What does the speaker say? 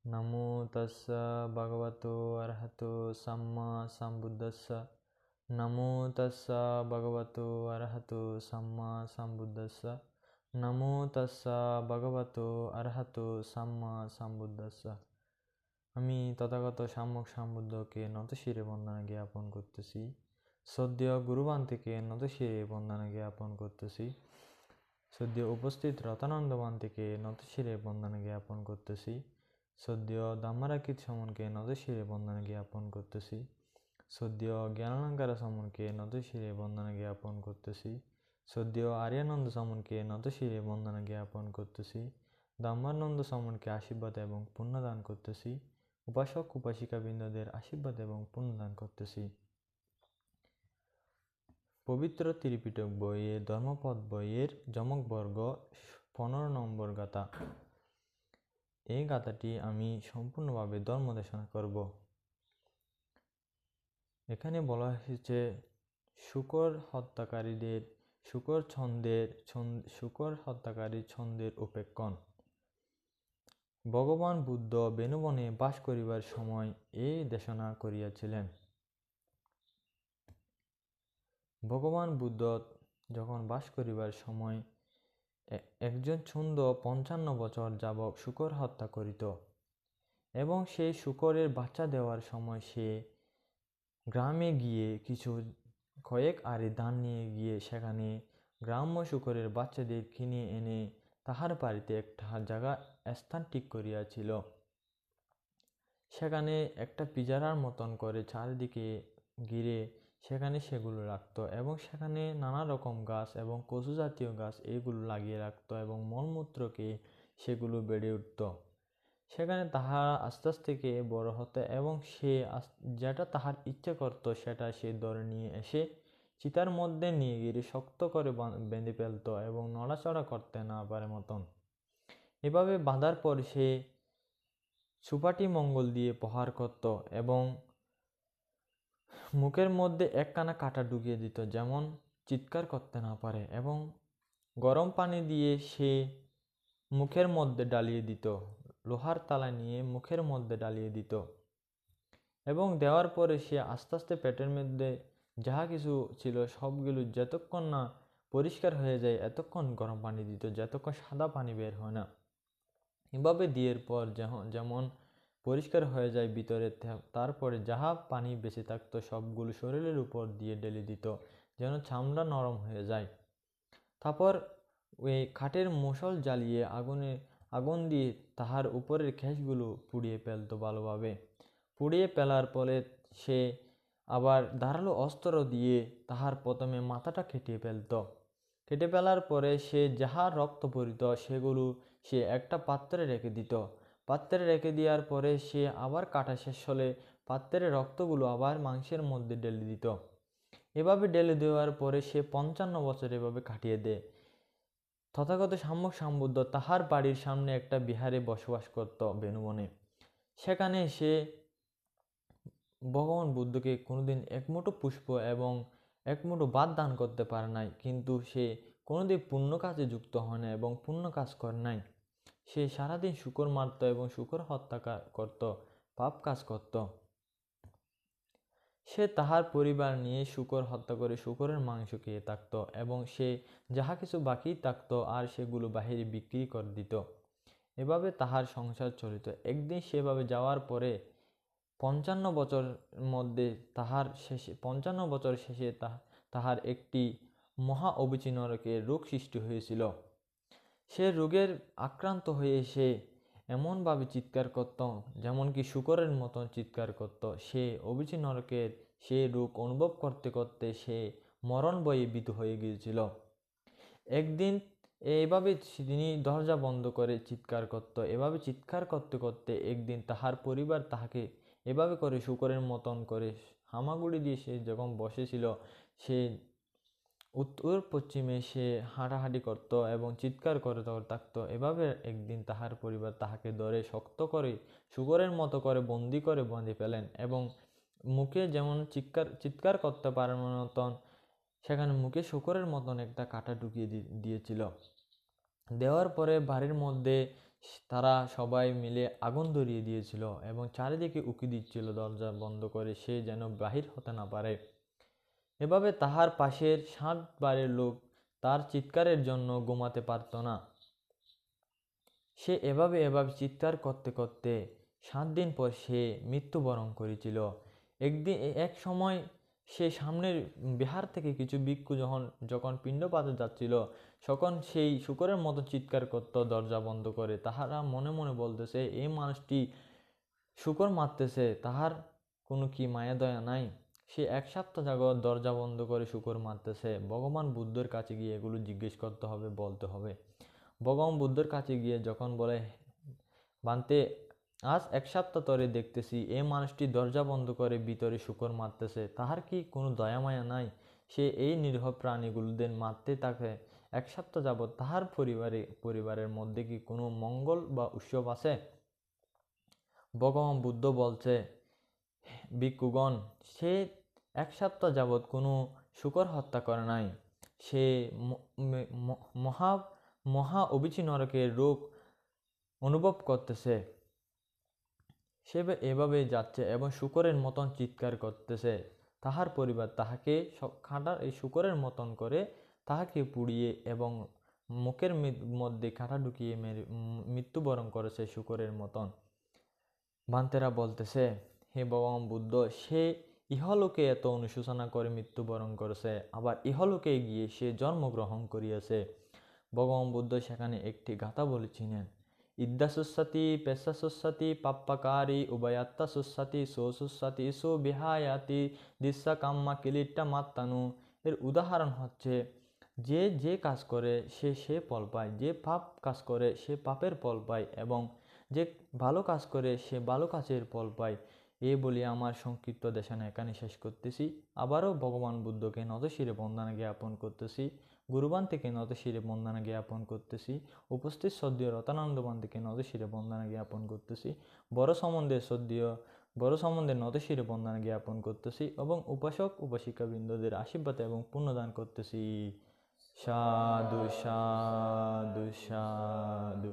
नमो तस्स भगवतो अरहतो सम्मा सम्बुद्धस्स। नमो तस्स भगवतो अरहतो सम्मा सम्बुद्धस्स। नमो तस्स भगवतो अरहतो सम्मा सम्बुद्धस्स। আমি তথাগত সাম্যক সম্বুদ্ধকে নতশিরে বন্দনা জ্ঞাপন করতেছি। শ্রদ্ধেয় গুরুবান থেকে নতশিরে বন্দনা জ্ঞাপন করতেছি। শ্রদ্ধেয় উপস্থিত রতানন্দবান থেকে নতশিরে বন্দনা জ্ঞাপন করতেছি। শ্রদ্ধেয় ধাম্মারাকিত সমনকে নতশিরে বন্দনা জ্ঞাপন করতেছি। শ্রদ্ধেয় জ্ঞানালঙ্কার সমনকে নতশিরে বন্দনা জ্ঞাপন করতেছি। শ্রদ্ধেয় আর্যানন্দ সমনকে নতশিরে বন্দনা জ্ঞাপন করতেছি। ধম্মানন্দ সমনকে আশীর্বাদ এবং পুণ্যদান করতেছি। উপাসক উপাসিকাবৃন্দদের আশীর্বাদ এবং পুণ্যদান করতেছি। পবিত্র ত্রিপিটক বইয়ে ধর্মপদ বইয়ের যমকবর্গ 15 নম্বর গাথা। এই গাথাটি আমি সম্পূর্ণভাবে ধর্মদেশনা করব। এখানে বলা হয়েছে শূকর হত্যাকারী ছন্দের উপেক্ষণ। ভগবান বুদ্ধ বেনুবনে বাস করিবার সময় এই দেশনা করিয়াছিলেন। ভগবান বুদ্ধ যখন বাস করিবার সময় একজন ছন্দ 55 বছর যাবৎ শূকর হত্যা করিত এবং সেই শূকরের বাচ্চা দেওয়ার সময় সে গ্রামে গিয়ে কয়েক আড়ি ধান নিয়ে গিয়ে সেখানে গ্রাম্য শূকরের বাচ্চাদের কিনে এনে তাহার বাড়িতে একটা জায়গা স্থান ঠিক করিয়াছিল। সেখানে একটা পিজারার মতন করে চারিদিকে ঘিরে সেখানে সেগুলো রাখত এবং সেখানে নানা রকম গাছ এবং কচু জাতীয় গাছ এগুলো লাগিয়ে রাখত এবং মলমূত্রকে সেগুলো বেড়ে উঠত। সেখানে তাহা আস্তে আস্তে বড় হতো এবং সে যেটা তাহার ইচ্ছে করত সেটা সে ধরে নিয়ে এসে চিতার মধ্যে নিয়ে গিয়ে শক্ত করে বেঁধে ফেলত এবং নড়াচড়া করতে না পারে মতন। এভাবে বাঁধার পর সে সুপাটি মঙ্গল দিয়ে প্রহার করত এবং মুখের মধ্যে একখানা কাঁটা ঢুকিয়ে দিত যেমন চিৎকার করতে না পারে এবং গরম পানি দিয়ে সে মুখের মধ্যে ডালিয়ে দিত, লোহার তালা নিয়ে মুখের মধ্যে ডালিয়ে দিত এবং দেওয়ার পরে সে আস্তে আস্তে পেটের মধ্যে যাহা কিছু ছিল সবগুলো যতক্ষণ না পরিষ্কার হয়ে যায় এতক্ষণ গরম পানি দিত, যতক্ষণ সাদা পানি বের হয় না। এভাবে দিয়ের পর যেমন পরিষ্কার হয়ে যায় ভিতরে, তারপরে যাহা পানি বেঁচে থাকতো সবগুলো শরীরের উপর দিয়ে ঢেলে দিত যেন চামড়া নরম হয়ে যায়। তারপর ওই খাটের মশল জ্বালিয়ে আগুন দিয়ে তাহার উপরের খেসগুলো পুড়িয়ে ফেলত ভালোভাবে। পুড়িয়ে ফেলার পরে সে আবার ধারালো অস্ত্র দিয়ে তাহার প্রথমে মাথাটা কেটে ফেলত। কেটে ফেলার পরে সে যাহা রক্ত পড়িত সেগুলো সে একটা পাত্রে রেখে দিত। পাত্রে রেখে দেওয়ার পরে সে আবার কাটা শেষ হলে পাত্রের রক্তগুলো আবার মাংসের মধ্যে ঢেলে দিত। এভাবে ঢেলে দেওয়ার পরে সে 55 বছর এভাবে কাটিয়ে দেয়। তথাগত সাম্যক সম্বুদ্ধ তাহার বাড়ির সামনে একটা বিহারে বসবাস করত বেনুবনে। সেখানে সে ভগবান বুদ্ধকে কোনোদিন এক মুঠো পুষ্প এবং এক মুঠো ভাত দান করতে পারে নাই, কিন্তু সে কোনোদিন পুণ্য কাজে যুক্ত হয় না এবং পুণ্য কাজ করে নাই। সে সারাদিন শূকর মারত এবং শূকর হত্যা করত, পাপ কাজ করত। সে তাহার পরিবার নিয়ে শূকর হত্যা করে শূকরের মাংস খেয়ে থাকত এবং সে যাহা কিছু বাকি থাকত আর সেগুলো বাহিরে বিক্রি করে দিত। এভাবে তাহার সংসার চলিত। একদিন সেভাবে যাওয়ার পরে 55 বছর মধ্যে 55 বছর শেষে তাহার একটি মহা অবিচিনরকে রোগ সৃষ্টি হয়েছিল। সে রোগের আক্রান্ত হয়ে সে এমনভাবে চিৎকার করত যেমন কি শূকরের মতন চিৎকার করত। সে অবিচি নরকের সে রোগ অনুভব করতে করতে সে মরণ ভয়ে ভীত হয়ে গিয়েছিল। একদিন এইভাবে তিনি দরজা বন্ধ করে চিৎকার করত। এভাবে চিৎকার করতে করতে একদিন তাহার পরিবার তাহাকে এভাবে করে শূকরের মতন করে হামাগুড়ি দিয়ে সে যখন বসেছিল, সে উত্তর পশ্চিমে সে হাঁটাহাঁটি করত এবং চিৎকার করে থাকতো। এভাবে একদিন তাহার পরিবার তাহাকে ধরে শক্ত করে শূকরের মতো করে বন্দি করে বাঁধে ফেলেন এবং মুখে যেমন চিৎকার করতে পারার মতন সেখানে মুখে শূকরের মতন একটা কাঁটা ঢুকিয়ে দিয়েছিল। দেওয়ার পরে বাড়ির মধ্যে তারা সবাই মিলে আগুন ধরিয়ে দিয়েছিল এবং চারিদিকে উকি দিচ্ছিল দরজা বন্ধ করে সে যেন বাহির হতে না পারে। এভাবে তাহার পাশের 7 বাড়ির লোক তার চিৎকারের জন্য ঘুমাতে পারত না। সে এভাবে চিৎকার করতে করতে 7 দিন পর সে মৃত্যুবরণ করেছিল। এক সময় সে সামনের বিহার থেকে কিছু ভিক্ষু যখন পিণ্ডপাতে যাচ্ছিল, তখন সেই শূকরের মতো চিৎকার করত দরজা বন্ধ করে। তাহারা মনে মনে বলতেছে, এই মানুষটি শূকর মারতেছে, তাহার কোনো কি মায়া দয়া নাই? সে 1 সপ্তাহ যাবৎ দরজা বন্ধ করে শূকর মারতেছে। ভগবান বুদ্ধের কাছে গিয়ে এগুলো জিজ্ঞেস করতে হবে, বলতে হবে। ভগবান বুদ্ধের কাছে গিয়ে যখন বলে, বান্তে, আজ 1 সপ্তাহ ধরে দেখতেছি এই মানুষটি দরজা বন্ধ করে ভিতরে শূকর মারতেছে, তাহার কি কোনো দয়া মায়া নাই? সে এই নিরীহ প্রাণীগুলোদের মারতে থাকে 1 সপ্তাহ যাবৎ, তাহার পরিবারের মধ্যে কি কোনো মঙ্গল বা উৎসব আছে? ভগবান বুদ্ধ বলছে, ভিক্ষুগণ, সে 1 সপ্তাহ যাবৎ কোনো শূকর হত্যা করে নাই। সে মহা মহা অবিচি নরকের রোগ অনুভব করতেছে। সে এভাবে যাচ্ছে এবং শূকরের মতন চিৎকার করতেছে। তাহার পরিবার তাহাকে এই শূকরের মতন করে তাহাকে পুড়িয়ে এবং মুখের মধ্যে কাঁটা ঢুকিয়ে মৃত্যুবরণ করেছে শূকরের মতন। ভান্তেরা বলতেছে, হে ভগবান বুদ্ধ, সে ইহলোকে এত অনুশোচনা করে মৃত্যুবরণ করেছে, আবার ইহলোকে গিয়ে সে জন্মগ্রহণ করিয়াছে। ভগবান বুদ্ধ সেখানে একটি গাথা বলেছিলেন, ইদ্যা সুস্সাতি পেশা সুস্সাতি পাপ্পাকারী উভয়াত্মা সুস্সাতি সো সুস্সাতি সো বিহায়াতি দিশা কাম্মা কিলিট্টা মাত্তানু। এর উদাহরণ হচ্ছে, যে কাজ করে সে ফল পায়, যে পাপ কাজ করে সে পাপের ফল পায়, এবং যে ভালো কাজ করে সে ভালো কাজের ফল পায়। এই বলে আমার সংক্ষিপ্ত দেশনা এখানে শেষ করতেছি। আবারও ভগবান বুদ্ধকে নতশিরে বন্দনা জ্ঞাপন করতেছি। গুরুবান থেকে নতশিরে বন্দনা জ্ঞাপন করতেছি। উপস্থিত শ্রদ্ধেয় রতানন্দবান থেকে নতশিরে বন্দনা জ্ঞাপন করতেছি। বড় সম্বন্ধে নতশিরে বন্দনা জ্ঞাপন করতেছি এবং উপাসক উপাসিকাবৃন্দদের আশীর্বাদ এবং পুণ্যদান করতেছি। সাধু সাধু সাধু।